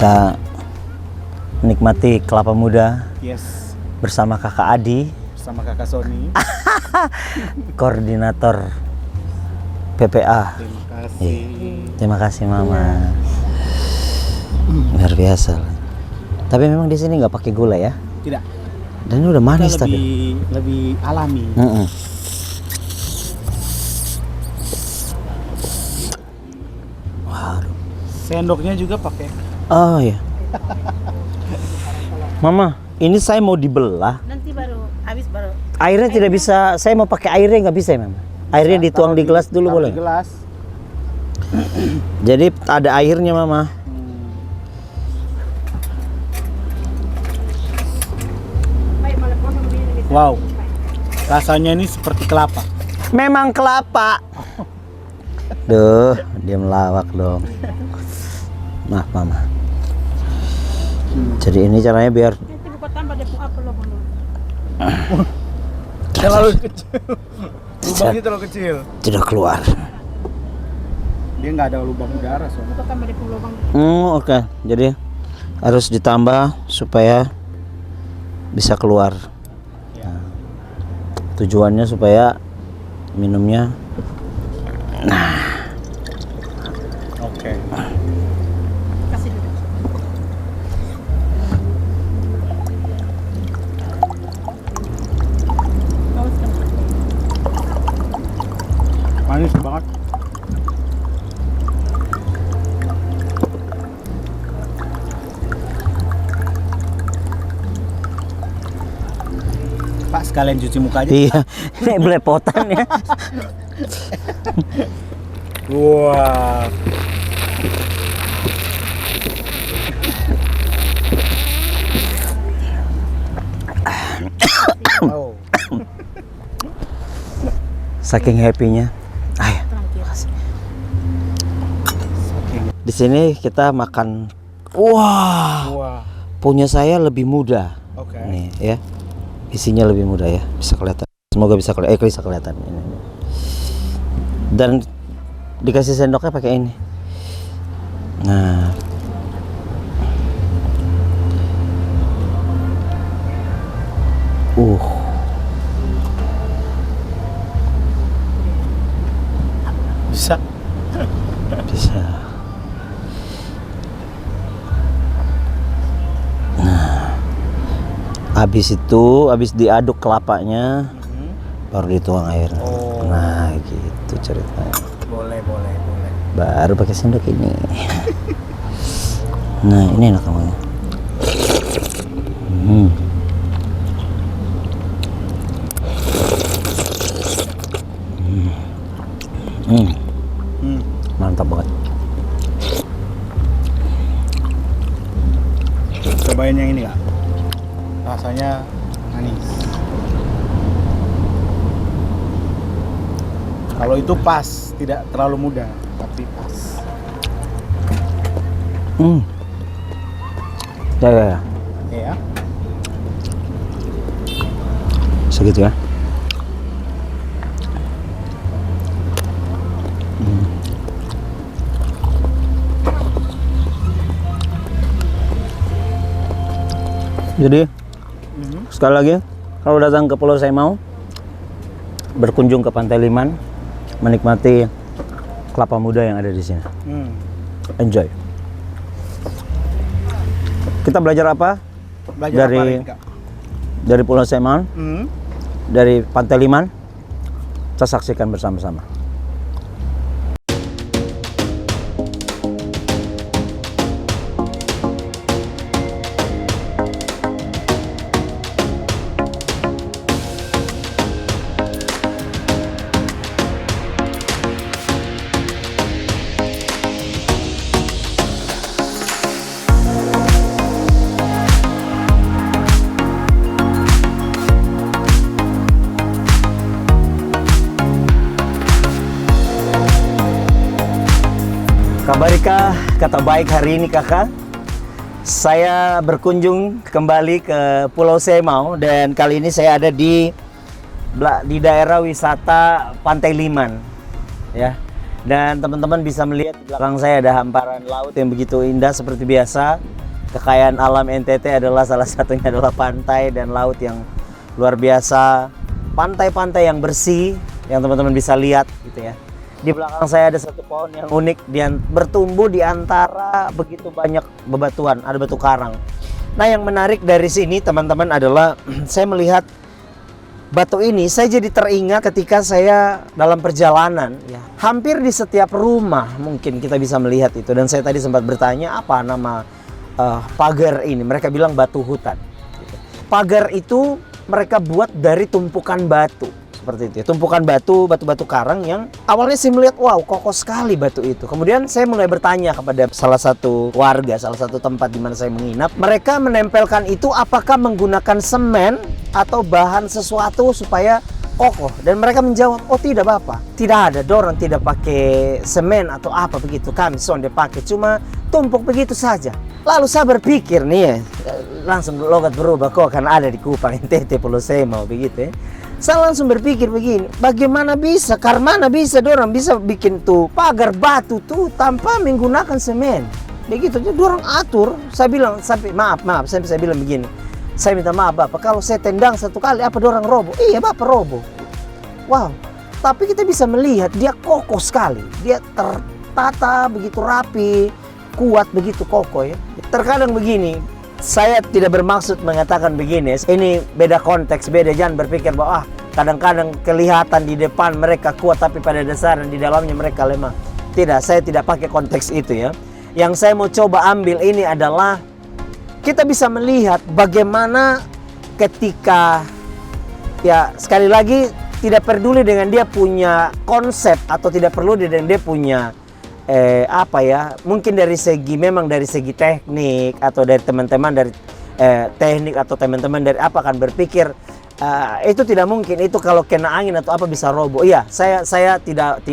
Kita menikmati kelapa muda Yes, bersama kakak Adi, bersama kakak Sony. koordinator PPA. Terima kasih. Terima kasih Mama. Luar biasa. Tapi memang di sini nggak pakai gula ya? Tidak, Dan ini udah manis kita tadi. lebih alami. Waduh. Sendoknya juga pakai. Oh ya. Mama, ini saya mau dibelah. Nanti baru habis baru. Airnya tidak bisa. Saya mau pakai airnya nggak bisa ya Mama? Airnya Bisa, dituang taruh di gelas dulu taruh boleh? Di gelas. Jadi ada airnya Mama. Wow, rasanya ini seperti kelapa. Memang kelapa. Duh, dia melawak dong. Maaf Mama. Jadi ini caranya biar Nanti buka tambah deh apa lo dulu. Terlalu kecil. Lubangnya terlalu kecil. tidak keluar. Dia nggak ada lubang udara soalnya. Buka tambah deh lubang. Oke. Jadi harus ditambah supaya bisa keluar. Ya. Tujuannya supaya minumnya. Oke. Kasih dulu. Bagus kan? Manis banget. Pak, sekalian cuci muka aja. Iya, ini belepotan ya. Wah. Oh. Saking happy-nya. Ayo. Di sini kita makan. Wah, Wah. punya saya lebih mudah. Oke. Nih ya, isinya lebih mudah ya, bisa kelihatan. Semoga bisa kelihatan. Bisa kelihatan ini. Dan dikasih sendoknya pakai ini. Nah, Bisa. bisa. Nah, habis itu, habis diaduk kelapanya, baru dituang air. Oh. Nah, gitu ceritanya. Boleh, boleh, boleh. Baru pakai sendok ini. Nah, ini enak namanya. Mantap banget. Cobain yang ini kak. Rasanya manis. Kalau itu pas, tidak terlalu muda, tapi pas. Ya, ya, ya. Ya. Segitu ya. Jadi sekali lagi, kalau datang ke Pulau Saimau, berkunjung ke Pantai Liman, menikmati kelapa muda yang ada di sini. Enjoy. Kita belajar apa? Belajar Dari- apa hari ini, Kak? Dari Pulau Saimau, Hmm. dari Pantai Liman, kita saksikan bersama-sama. Kabarika, kata baik hari ini kakak. Saya berkunjung kembali ke Pulau Saimau dan kali ini saya ada di daerah wisata Pantai Liman, ya. Dan teman-teman bisa melihat di belakang saya ada hamparan laut yang begitu indah seperti biasa. Kekayaan alam NTT adalah salah satunya adalah pantai dan laut yang luar biasa. Pantai-pantai yang bersih yang teman-teman bisa lihat gitu ya. Di belakang saya ada satu pohon yang unik dan bertumbuh di antara begitu banyak bebatuan, ada batu karang. Nah, yang menarik dari sini teman-teman adalah saya melihat batu ini, saya jadi teringat ketika saya dalam perjalanan ya. Hampir di setiap rumah mungkin kita bisa melihat itu, dan saya tadi sempat bertanya apa nama pagar ini. Mereka bilang batu hutan gitu. Pagar itu mereka buat dari tumpukan batu seperti itu ya. Tumpukan batu-batu karang yang awalnya saya melihat wow, kokoh sekali batu itu. Kemudian saya mulai bertanya kepada salah satu warga, salah satu tempat di mana saya menginap. Mereka menempelkan itu apakah menggunakan semen atau bahan sesuatu supaya kokoh, dan mereka menjawab, oh tidak Bapak, tidak ada, dorang tidak pakai semen atau apa begitu, kami sonde pakai cuma tumpuk begitu saja. Lalu saya berpikir nih, langsung logat berubah, kok kan ada di Kupang NTT Pulau Semau begitu ya. Saya langsung berpikir begini, bagaimana bisa, karena bisa dorang bisa bikin tuh pagar batu tuh tanpa menggunakan semen. Begitu aja dorang atur. Saya bilang, maaf, saya bilang begini, saya minta maaf Bapak, kalau saya tendang satu kali apa dorang roboh? Iya Bapak roboh. Wow, tapi kita bisa melihat dia kokoh sekali. Dia tertata begitu rapi, kuat begitu kokoh ya. Terkadang begini, saya tidak bermaksud mengatakan begini, ini beda konteks, beda, jangan berpikir bahwa kadang-kadang kelihatan di depan mereka kuat tapi pada dasarnya di dalamnya mereka lemah. Tidak, saya tidak pakai konteks itu ya. Yang saya mau coba ambil ini adalah kita bisa melihat bagaimana ketika ya sekali lagi tidak peduli dengan dia punya konsep atau tidak perlu dengan dia punya apa ya, mungkin dari segi memang dari segi teknik atau dari teman-teman dari teknik atau teman-teman dari apa kan berpikir itu tidak mungkin, itu kalau kena angin atau apa bisa roboh. Iya, saya tidak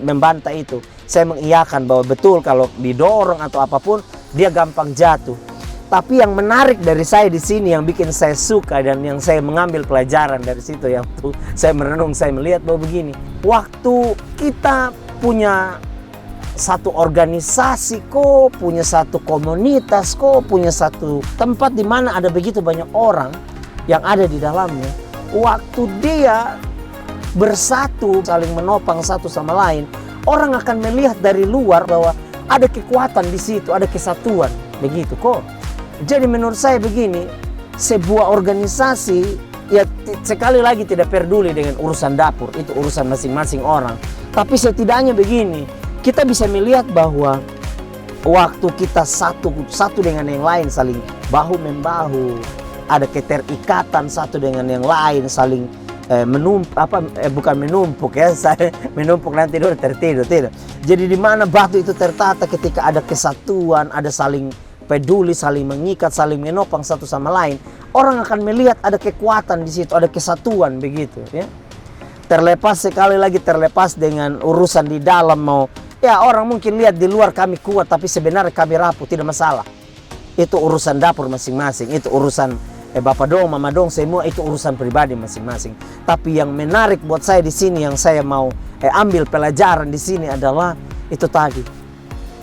membantah itu. Saya mengiyakan bahwa betul kalau didorong atau apapun dia gampang jatuh. Tapi yang menarik dari saya di sini, yang bikin saya suka dan yang saya mengambil pelajaran dari situ, yang tuh saya merenung, saya melihat bahwa begini, waktu kita punya satu organisasi kok, punya satu komunitas kok, punya satu tempat di mana ada begitu banyak orang yang ada di dalamnya. Waktu dia bersatu, saling menopang satu sama lain, orang akan melihat dari luar bahwa ada kekuatan di situ, ada kesatuan. Begitu kok. Jadi menurut saya begini, sebuah organisasi ya sekali lagi tidak peduli dengan urusan dapur, itu urusan masing-masing orang. Tapi setidaknya begini, kita bisa melihat bahwa waktu kita satu dengan yang lain, saling bahu membahu, ada keterikatan satu dengan yang lain, saling bukan menumpuk ya, saya menumpuk nanti dulu tertidur, tidak. Jadi di mana batu itu tertata ketika ada kesatuan, ada saling peduli, saling mengikat, saling menopang satu sama lain, orang akan melihat ada kekuatan di situ, ada kesatuan begitu ya. Terlepas sekali lagi dengan urusan di dalam, mau ya orang mungkin lihat di luar kami kuat tapi sebenarnya kami rapuh, tidak masalah. Itu urusan dapur masing-masing, itu urusan Bapak dong, Mama dong, semua itu urusan pribadi masing-masing. Tapi yang menarik buat saya di sini, yang saya mau ambil pelajaran di sini adalah itu tadi.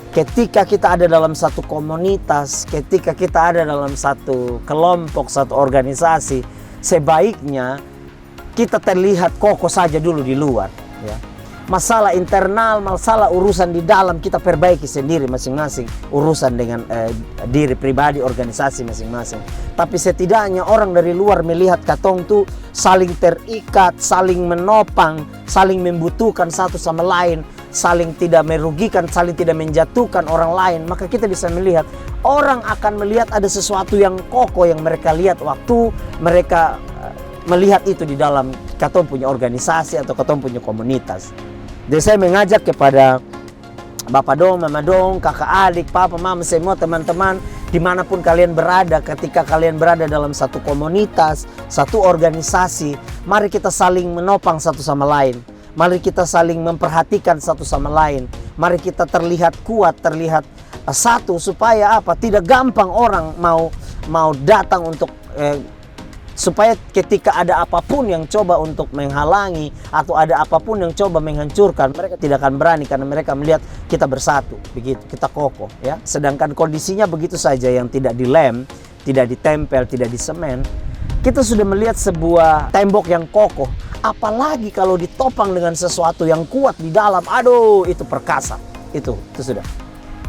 Ketika kita ada dalam satu komunitas, ketika kita ada dalam satu kelompok, satu organisasi, sebaiknya kita terlihat kokoh saja dulu di luar ya. Masalah internal, masalah urusan di dalam kita perbaiki sendiri masing-masing, urusan dengan diri pribadi, organisasi masing-masing. Tapi setidaknya orang dari luar melihat katong tuh saling terikat, saling menopang, saling membutuhkan satu sama lain, saling tidak merugikan, saling tidak menjatuhkan orang lain. Maka kita bisa melihat, orang akan melihat ada sesuatu yang kokoh yang mereka lihat waktu mereka melihat itu di dalam katong punya organisasi atau katong punya komunitas. Jadi saya mengajak kepada Bapak dong, Mama dong, kakak adik, papa, mama, semua teman-teman, dimanapun kalian berada, ketika kalian berada dalam satu komunitas, satu organisasi, mari kita saling menopang satu sama lain. Mari kita saling memperhatikan satu sama lain. Mari kita terlihat kuat, terlihat satu, supaya apa? Tidak gampang orang mau datang untuk supaya ketika ada apapun yang coba untuk menghalangi atau ada apapun yang coba menghancurkan, mereka tidak akan berani karena mereka melihat kita bersatu, begitu, kita kokoh ya. Sedangkan kondisinya begitu saja yang tidak dilem, tidak ditempel, tidak disemen, kita sudah melihat sebuah tembok yang kokoh. Apalagi kalau ditopang dengan sesuatu yang kuat di dalam, aduh, itu perkasa. Itu sudah.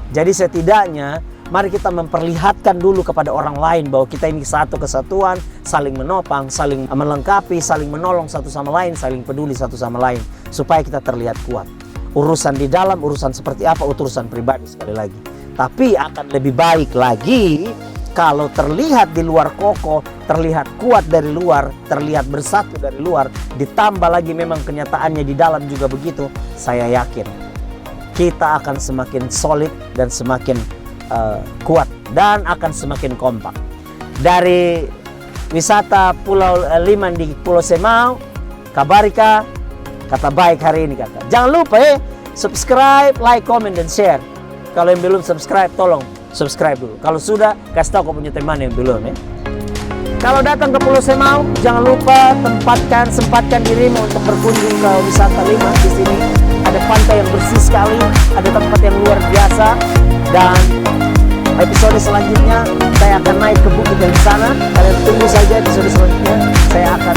Jadi setidaknya mari kita memperlihatkan dulu kepada orang lain bahwa kita ini satu kesatuan, saling menopang, saling melengkapi, saling menolong satu sama lain, saling peduli satu sama lain, supaya kita terlihat kuat. Urusan di dalam, urusan seperti apa, urusan pribadi sekali lagi. Tapi akan lebih baik lagi kalau terlihat di luar kokoh, terlihat kuat dari luar, terlihat bersatu dari luar, ditambah lagi memang kenyataannya di dalam juga begitu, saya yakin kita akan semakin solid dan semakin kuat dan akan semakin kompak. Dari wisata Pulau Liman di Pulau Semau, Kabarika, kata baik hari ini kata. Jangan lupa subscribe, like, comment, dan share. Kalau yang belum subscribe, tolong subscribe dulu. Kalau sudah, kasih tahu kau punya teman yang belum ya. Kalau datang ke Pulau Semau, jangan lupa sempatkan dirimu untuk berkunjung ke wisata Liman di sini. Ada pantai yang bersih sekali, ada tempat yang luar biasa, dan episode selanjutnya saya akan naik ke bukit yang di sana. Kalian tunggu saja episode selanjutnya. Saya akan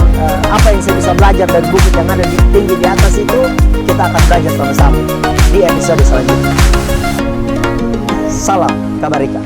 apa yang saya bisa belajar dari bukit yang ada di tinggi di atas itu, kita akan belajar sama-sama di episode selanjutnya. Salam Kabarika.